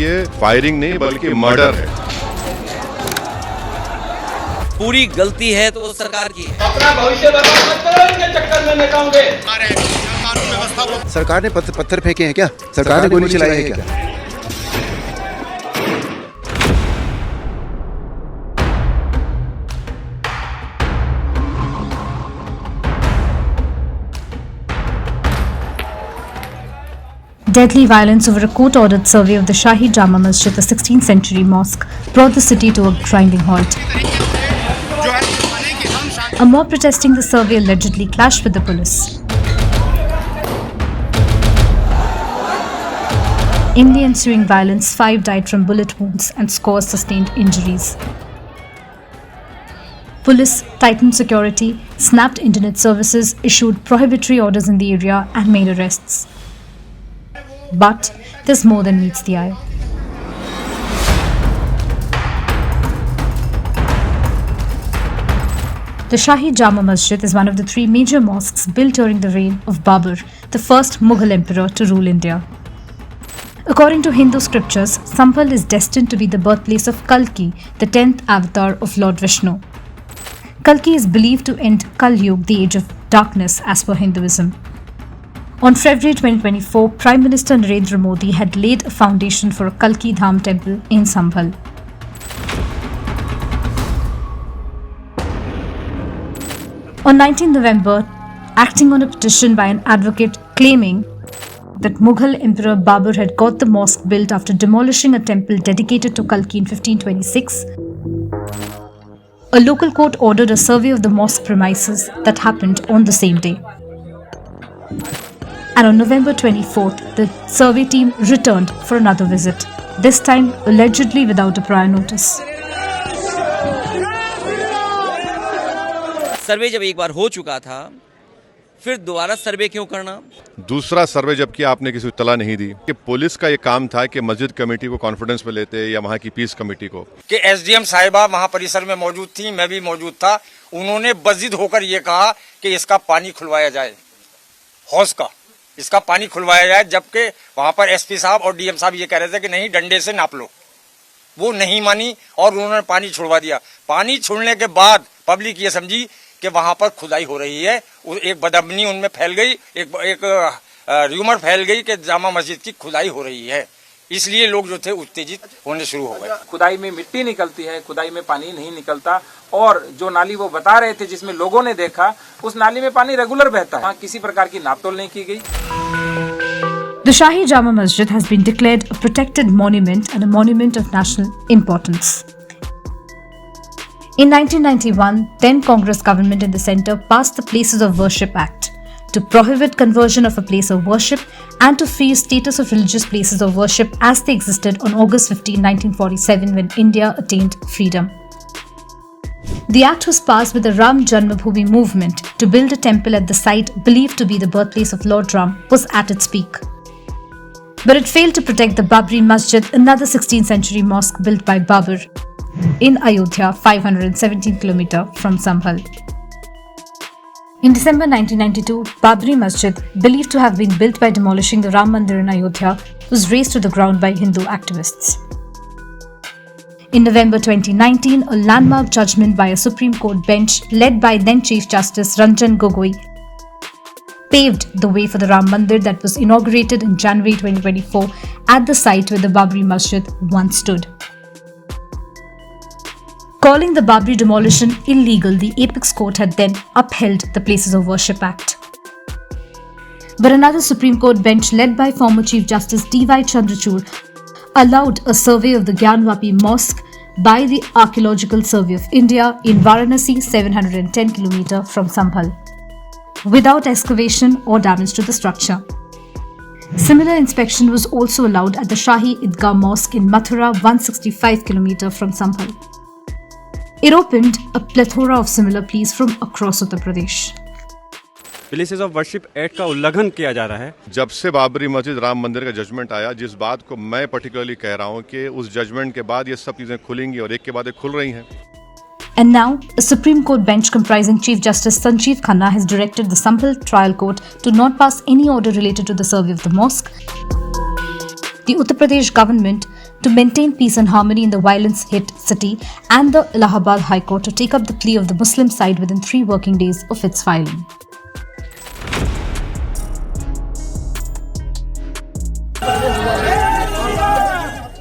ये फायरिंग नहीं बल्कि मर्डर है। पूरी गलती है तो वो सरकार की है। अपना भविष्य बर्बाद मत करो इनके चक्कर में नेताओं के। सरकार ने पत्थर फेंके हैं क्या? सरकार ने गोली चलाई है क्या? Deadly violence over a court-ordered survey of the Shahi Jama Masjid, the 16th century mosque, brought the city to a grinding halt. A mob protesting the survey allegedly clashed with the police. In the ensuing violence, 5 died from bullet wounds and scores sustained injuries. Police tightened security, snapped internet services, issued prohibitory orders in the area and made arrests. But there's more than meets the eye. The Shahi Jama Masjid is one of the 3 major mosques built during the reign of Babur, the first Mughal emperor to rule India. According to Hindu scriptures, Sambhal is destined to be the birthplace of Kalki, the 10th avatar of Lord Vishnu. Kalki is believed to end Kal Yuga, the age of darkness, as per Hinduism. On February 2024, Prime Minister Narendra Modi had laid a foundation for a Kalki Dham temple in Sambhal. On 19 November, acting on a petition by an advocate claiming that Mughal Emperor Babur had got the mosque built after demolishing a temple dedicated to Kalki in 1526, a local court ordered a survey of the mosque premises that happened on the same day. And on November 24th, the survey team returned for another visit, this time allegedly without a prior notice. सर्वे जब एक बार हो चुका था, फिर दोबारा सर्वे क्यों करना? दूसरा सर्वे जबकि आपने किसी को इत्तला नहीं दी कि पुलिस का ये काम था कि मस्जिद कमेटी को कॉन्फिडेंस में लेते या वहाँ की पीस कमेटी को, कि एसडीएम साहिबा वहाँ परिसर में मौजूद थी, मैं भी मौजूद था। उन्होंने बजिद होकर ये कहा कि इसका पानी खुलवाया जाए, हौज का इसका पानी खुलवाया जाए, जबकि वहां पर एसपी साहब और डीएम साहब ये कह रहे थे कि नहीं, डंडे से नाप लो। वो नहीं मानी और उन्होंने पानी छुड़वा दिया। पानी छोड़ने के बाद पब्लिक ये समझी कि वहां पर खुदाई हो रही है। एक बदअमनी उनमें फैल गई, एक र्यूमर फैल गई कि जामा मस्जिद की खुदाई हो रही है। इसलिए लोग जो थे उत्तेजित होने शुरू हो गए। खुदाई में मिट्टी निकलती है, खुदाई में पानी नहीं निकलता, और जो नाली वो बता रहे थे जिसमें लोगों ने देखा, उस नाली में पानी रेगुलर बहता है। वहाँ किसी प्रकार की नापतोल नहीं की गई। The Shahi Jama Masjid has been declared a protected monument and a monument of national importance. In 1991, then Congress government in the centre passed the Places of Worship Act to prohibit conversion of a place of worship and to freeze status of religious places of worship as they existed on August 15, 1947 when India attained freedom. The act was passed with the Ram Janmabhoomi movement to build a temple at the site believed to be the birthplace of Lord Ram was at its peak. But it failed to protect the Babri Masjid, another 16th century mosque built by Babur in Ayodhya, 517 km from Sambhal. In December 1992, Babri Masjid, believed to have been built by demolishing the Ram Mandir in Ayodhya, was razed to the ground by Hindu activists. In November 2019, a landmark judgment by a Supreme Court bench led by then Chief Justice Ranjan Gogoi paved the way for the Ram Mandir that was inaugurated in January 2024 at the site where the Babri Masjid once stood. Calling the Babri demolition illegal, the Apex Court had then upheld the Places of Worship Act. But another Supreme Court bench led by former Chief Justice D.Y. Chandrachud allowed a survey of the Gyanvapi Mosque by the Archaeological Survey of India in Varanasi, 710 km from Sambhal, without excavation or damage to the structure. Similar inspection was also allowed at the Shahi Idgah Mosque in Mathura, 165 km from Sambhal. It opened a plethora of similar pleas from across Uttar Pradesh. Places of worship act का उल्लंघन किया जा रहा है। जब से बाबरी मस्जिद राम मंदिर का जजमेंट आया, जिस बात को मैं पर्टिकुलरली कह रहा हूँ कि उस जजमेंट के बाद ये सब चीजें खुलेंगी और एक के बाद एक खुल रही हैं। And now, a Supreme Court bench comprising Chief Justice Sanjeev Khanna has directed the Sambhal Trial Court to not pass any order related to the survey of the mosque. The Uttar Pradesh government to maintain peace and harmony in the violence-hit city, and the Allahabad High Court to take up the plea of the Muslim side within 3 working days of its filing.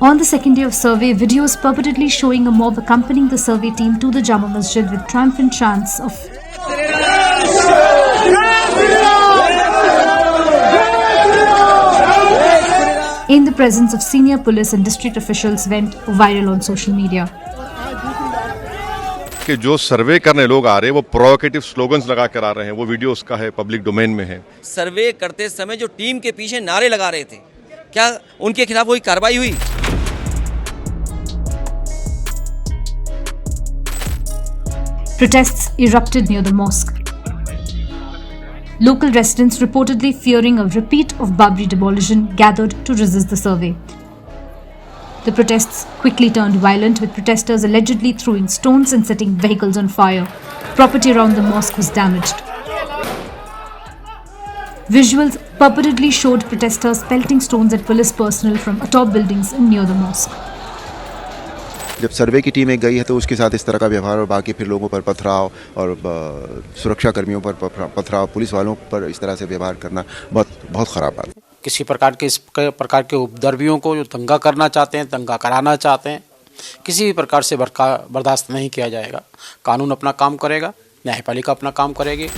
On the second day of survey, videos purportedly showing a mob accompanying the survey team to the Jama Masjid with triumphant chants of in the presence of senior police and district officials went viral on social media. कि जो सर्वे करने लोग आ रहे हैं वो provocative slogans लगा कर आ रहे हैं, वो वीडियो उसका है, पब्लिक डोमेन में है। सर्वे करते समय जो टीम के पीछे नारे लगा रहे थे, क्या उनके खिलाफ कोई कार्रवाई हुई? Protests erupted near the mosque. Local residents, reportedly fearing a repeat of Babri demolition, gathered to resist the survey. The protests quickly turned violent, with protesters allegedly throwing stones and setting vehicles on fire. Property around the mosque was damaged. Visuals purportedly showed protesters pelting stones at police personnel from atop buildings near the mosque. जब सर्वे की team एक गई है तो उसके साथ इस तरह का व्यवहार और बाकी फिर लोगों पर पथराव और सुरक्षा कर्मियों पर पथराव, पुलिस वालों पर इस तरह से व्यवहार करना बहुत ख़राब बात है। किसी प्रकार के इस प्रकार के उपद्रवियों को जो दंगा करना चाहते हैं, दंगा कराना चाहते हैं, किसी भी प्रकार से बर्दाश्त नहीं किया जाएगा। कानून अपना काम करेगा, न्यायपालिका अपना काम करेगी।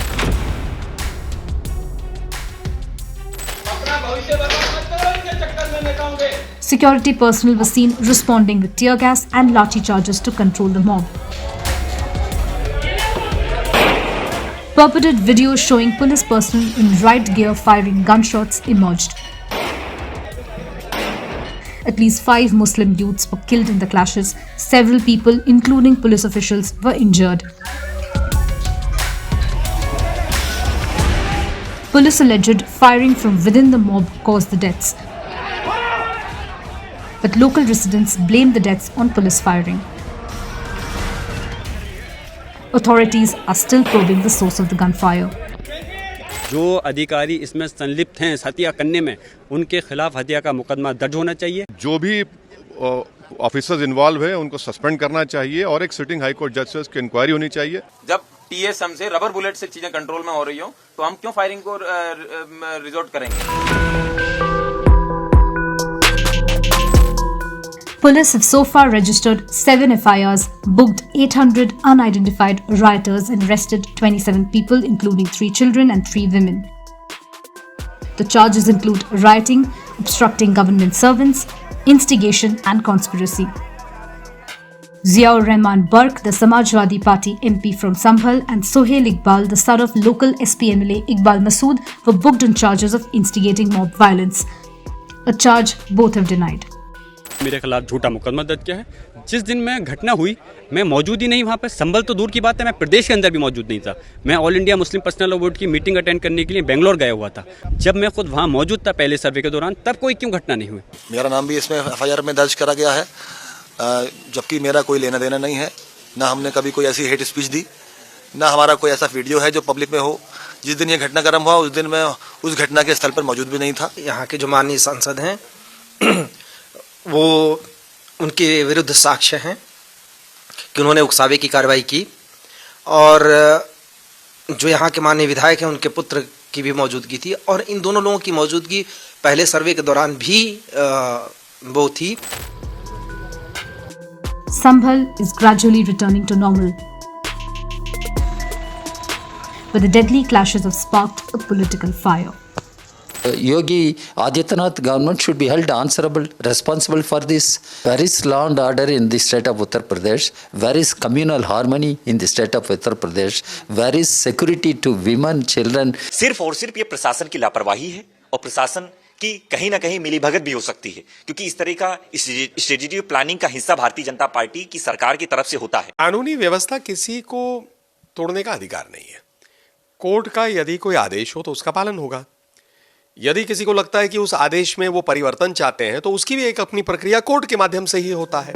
Security personnel were seen responding with tear gas and lathi charges to control the mob. Purported videos showing police personnel in riot gear firing gunshots emerged. At least 5 Muslim youths were killed in the clashes. Several people, including police officials, were injured. Police alleged firing from within the mob caused the deaths, but local residents blamed the deaths on police firing. Authorities are still probing the source of the gunfire. जो अधिकारी इसमें संलिप्त हैं हत्या करने में, उनके खिलाफ हत्या का मुकदमा दर्ज होना चाहिए। जो भी ऑफिसर्स इन्वॉल्व है उनको सस्पेंड करना चाहिए और एक सिटिंग हाई कोर्ट जज से उसकी इंक्वायरी होनी चाहिए। जब टीएस हमसे रबर बुलेट से चीजें कंट्रोल में हो रही हो तो हम क्यों फायरिंग को रिजोर्ट करेंगे? Police have so far registered 7 FIRs, booked 800 unidentified rioters and arrested 27 people, including 3 children and 3 women. The charges include rioting, obstructing government servants, instigation and conspiracy. Ziaur Rahman Bark, the Samajwadi Party MP from Sambhal, and Sohail Iqbal, the son of local SP MLA Iqbal Masood, were booked on charges of instigating mob violence. A charge both have denied. मेरे खिलाफ झूठा मुकदमा दर्ज किया है। जिस दिन में घटना हुई मैं मौजूद ही नहीं वहाँ पे। संभल तो दूर की बात है, मैं प्रदेश के अंदर भी मौजूद नहीं था। मैं all India Muslim personal law board की मीटिंग अटेंड करने के लिए बेंगलोर गया हुआ था। जब मैं खुद वहाँ मौजूद था पहले सर्वे के दौरान, तब कोई क्यों घटना नहीं हुई? मेरा नाम भी इसमें FIR में दर्ज करा गया है, जबकि मेरा कोई लेना देना नहीं है। ना हमने कभी कोई ऐसी हेट स्पीच दी, ना हमारा कोई ऐसा वीडियो है जो पब्लिक में हो। जिस दिन ये घटनाक्रम हुआ उस दिन मैं उस घटना के स्थल पर मौजूद भी नहीं था। यहाँ के जो माननीय सांसद हैं वो उनके विरुद्ध साक्ष्य हैं कि उन्होंने उकसावे की कार्रवाई की, और जो यहाँ के माननीय विधायक हैं उनके पुत्र की भी मौजूदगी थी, और इन दोनों लोगों की मौजूदगी पहले सर्वे के दौरान भी वो थी। Sambhal is gradually returning to normal, but the deadly clashes have sparked a political fire. Yogi Adityanath government should be held answerable, responsible for this. Where is law and order in the state of Uttar Pradesh? Where is communal harmony in the state of Uttar Pradesh? Where is security to women, children? सिर्फ और सिर्फ ये प्रशासन की लापरवाही है, और प्रशासन की कहीं ना कहीं मिलीभगत भी हो सकती है, क्योंकि इस तरह का स्ट्रेटेजिक प्लानिंग का हिस्सा भारतीय जनता पार्टी की सरकार की तरफ से होता है। कानूनी व्यवस्था किसी को तोड़ने का अधिकार नहीं है। कोर्ट का यदि कोई आदेश हो तो उसका पालन होगा। यदि किसी को लगता है कि उस आदेश में वो परिवर्तन चाहते हैं तो उसकी भी एक अपनी प्रक्रिया कोर्ट के माध्यम से ही होता है।